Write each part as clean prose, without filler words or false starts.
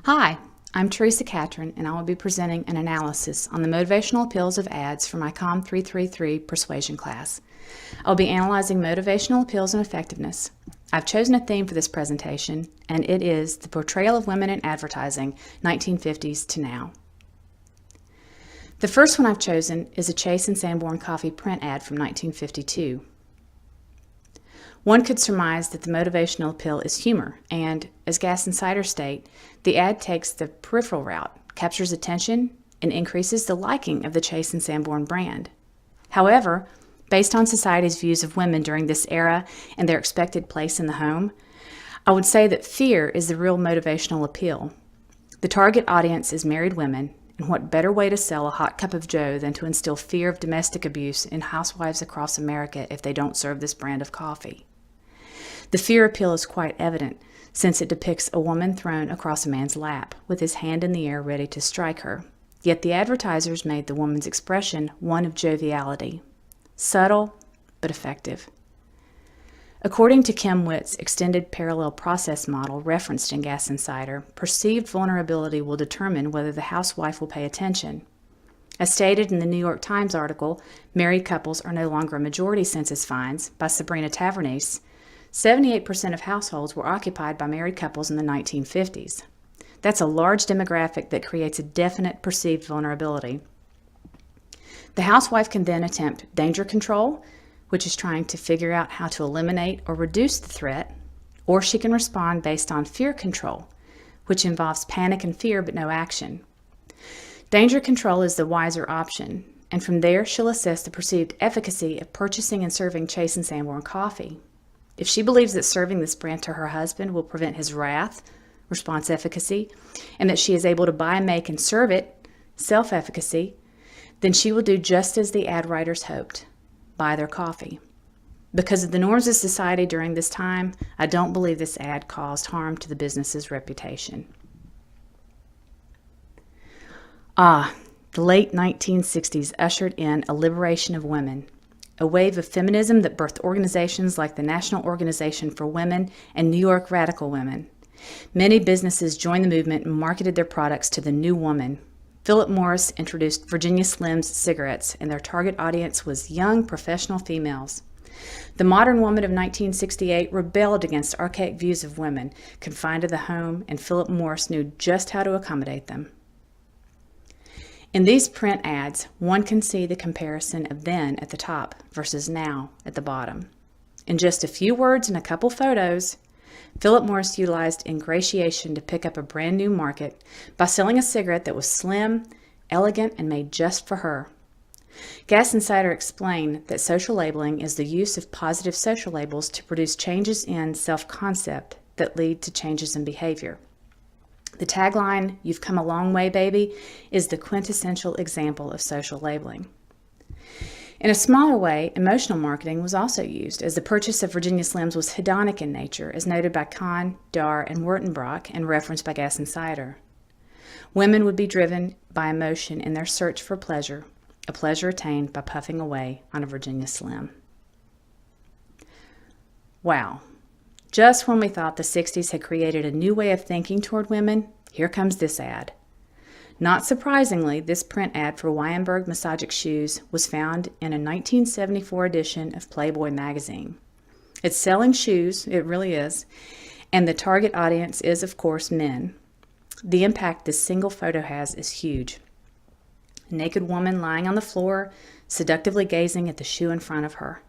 Hi, I'm Teresa Catron, and I will be presenting an analysis on the motivational appeals of ads for my COMM333 persuasion class. I'll be analyzing motivational appeals and effectiveness. I've chosen a theme for this presentation, and it is the portrayal of women in advertising, 1950s to now. The first one I've chosen is a Chase and Sanborn coffee print ad from 1952. One could surmise that the motivational appeal is humor, and, as Gas and Cider state, the ad takes the peripheral route, captures attention, and increases the liking of the Chase and Sanborn brand. However, based on society's views of women during this era and their expected place in the home, I would say that fear is the real motivational appeal. The target audience is married women, and what better way to sell a hot cup of joe than to instill fear of domestic abuse in housewives across America if they don't serve this brand of coffee? The fear appeal is quite evident, since it depicts a woman thrown across a man's lap, with his hand in the air ready to strike her. Yet the advertisers made the woman's expression one of joviality. Subtle, but effective. According to Kim Witt's extended parallel process model referenced in Gas and Cider, perceived vulnerability will determine whether the housewife will pay attention. As stated in the New York Times article, Married Couples Are No Longer a Majority Census Finds by Sabrina Tavernese, 78% of households were occupied by married couples in the 1950s. That's a large demographic that creates a definite perceived vulnerability. The housewife can then attempt danger control, which is trying to figure out how to eliminate or reduce the threat, or she can respond based on fear control, which involves panic and fear but no action. Danger control is the wiser option, and from there she'll assess the perceived efficacy of purchasing and serving Chase and Sanborn coffee. If she believes that serving this brand to her husband will prevent his wrath, response efficacy, and that she is able to buy, make, and serve it, self-efficacy, then she will do just as the ad writers hoped, buy their coffee. Because of the norms of society during this time, I don't believe this ad caused harm to the business's reputation. The late 1960s ushered in a liberation of women, a wave of feminism that birthed organizations like the National Organization for Women and New York Radical Women. Many businesses joined the movement and marketed their products to the new woman. Philip Morris introduced Virginia Slims cigarettes, and their target audience was young professional females. The modern woman of 1968 rebelled against archaic views of women confined to the home, and Philip Morris knew just how to accommodate them. In these print ads, one can see the comparison of then at the top versus now at the bottom. In just a few words and a couple photos, Philip Morris utilized ingratiation to pick up a brand new market by selling a cigarette that was slim, elegant, and made just for her. Gas and Cider explained that social labeling is the use of positive social labels to produce changes in self-concept that lead to changes in behavior. The tagline, "You've come a long way, baby," is the quintessential example of social labeling. In a smaller way, emotional marketing was also used, as the purchase of Virginia Slims was hedonic in nature, as noted by Kahn, Dar, and Wertenbrock, and referenced by Gas and Cider. Women would be driven by emotion in their search for pleasure, a pleasure attained by puffing away on a Virginia Slim. Wow. Just when we thought the 60s had created a new way of thinking toward women, here comes this ad. Not surprisingly, this print ad for Weyenberg Shoes was found in a 1974 edition of Playboy magazine. It's selling shoes, it really is, and the target audience is, of course, men. The impact this single photo has is huge. A naked woman lying on the floor, seductively gazing at the shoe in front of her.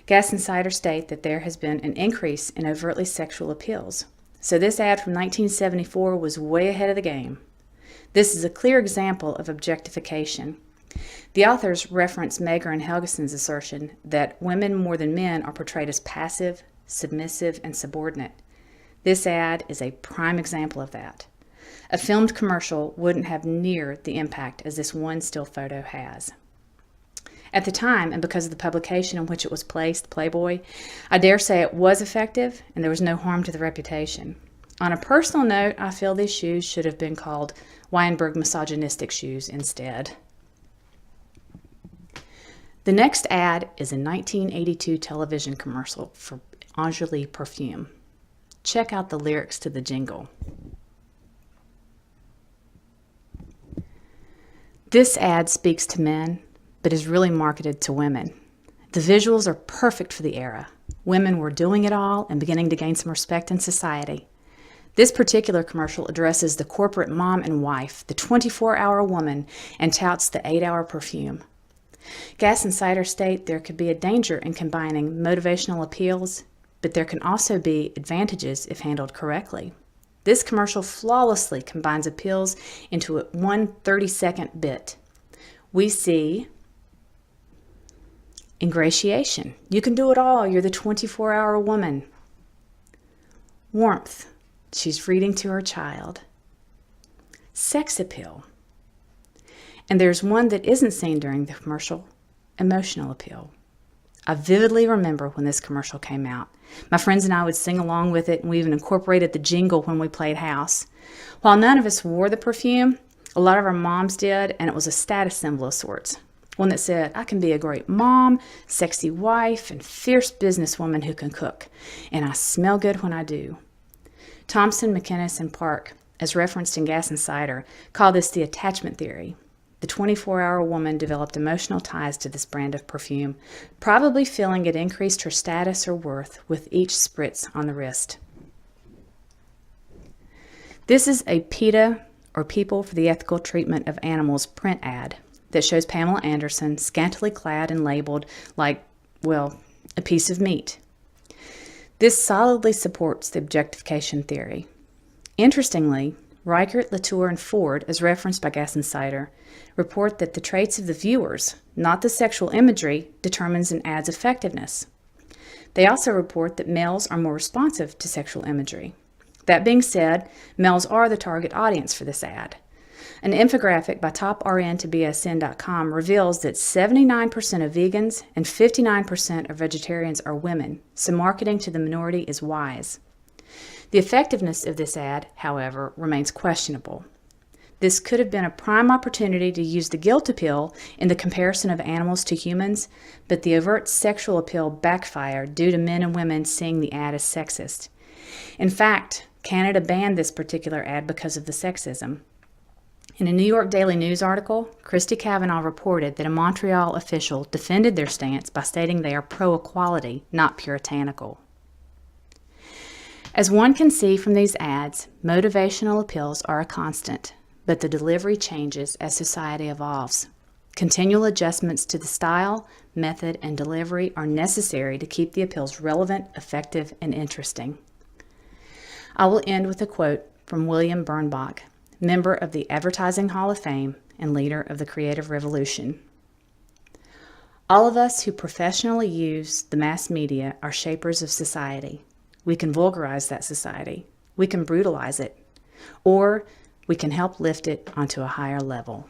Gas and Cider state that there has been an increase in overtly sexual appeals, so this ad from 1974 was way ahead of the game. This is a clear example of objectification. The authors reference Mager and Helgeson's assertion that women more than men are portrayed as passive, submissive, and subordinate. This ad is a prime example of that. A filmed commercial wouldn't have near the impact as this one still photo has. At the time, and because of the publication in which it was placed, Playboy, I dare say it was effective and there was no harm to the reputation. On a personal note, I feel these shoes should have been called Weyenberg Misogynistic Shoes instead. The next ad is a 1982 television commercial for Enjoli perfume. Check out the lyrics to the jingle. This ad speaks to men, but is really marketed to women. The visuals are perfect for the era. Women were doing it all and beginning to gain some respect in society. This particular commercial addresses the corporate mom and wife, the 24-hour woman, and touts the 8-hour perfume. Gas and Cider state there could be a danger in combining motivational appeals, but there can also be advantages if handled correctly. This commercial flawlessly combines appeals into one 30-second bit. We see ingratiation. You can do it all. You're the 24-hour woman. Warmth. She's reading to her child. Sex appeal. And there's one that isn't seen during the commercial, emotional appeal. I vividly remember when this commercial came out. My friends and I would sing along with it, and we even incorporated the jingle when we played house. While none of us wore the perfume, a lot of our moms did, and it was a status symbol of sorts. One that said, I can be a great mom, sexy wife, and fierce businesswoman who can cook, and I smell good when I do. Thompson, McInnes, and Park, as referenced in Gas and Cider, call this the attachment theory. The 24-hour woman developed emotional ties to this brand of perfume, probably feeling it increased her status or worth with each spritz on the wrist. This is a PETA, or People for the Ethical Treatment of Animals, print ad that shows Pamela Anderson scantily clad and labeled like, well, a piece of meat. This solidly supports the objectification theory. Interestingly, Reichert, Latour, and Ford, as referenced by Gas and Cider, report that the traits of the viewers, not the sexual imagery, determines an ad's effectiveness. They also report that males are more responsive to sexual imagery. That being said, males are the target audience for this ad. An infographic by toprn2bsn.com reveals that 79% of vegans and 59% of vegetarians are women, so marketing to the minority is wise. The effectiveness of this ad, however, remains questionable. This could have been a prime opportunity to use the guilt appeal in the comparison of animals to humans, but the overt sexual appeal backfired due to men and women seeing the ad as sexist. In fact, Canada banned this particular ad because of the sexism. In a New York Daily News article, Christy Cavanaugh reported that a Montreal official defended their stance by stating they are pro-equality, not puritanical. As one can see from these ads, motivational appeals are a constant, but the delivery changes as society evolves. Continual adjustments to the style, method, and delivery are necessary to keep the appeals relevant, effective, and interesting. I will end with a quote from William Birnbach, member of the Advertising Hall of Fame and leader of the Creative Revolution. All of us who professionally use the mass media are shapers of society. We can vulgarize that society. We can brutalize it. Or we can help lift it onto a higher level.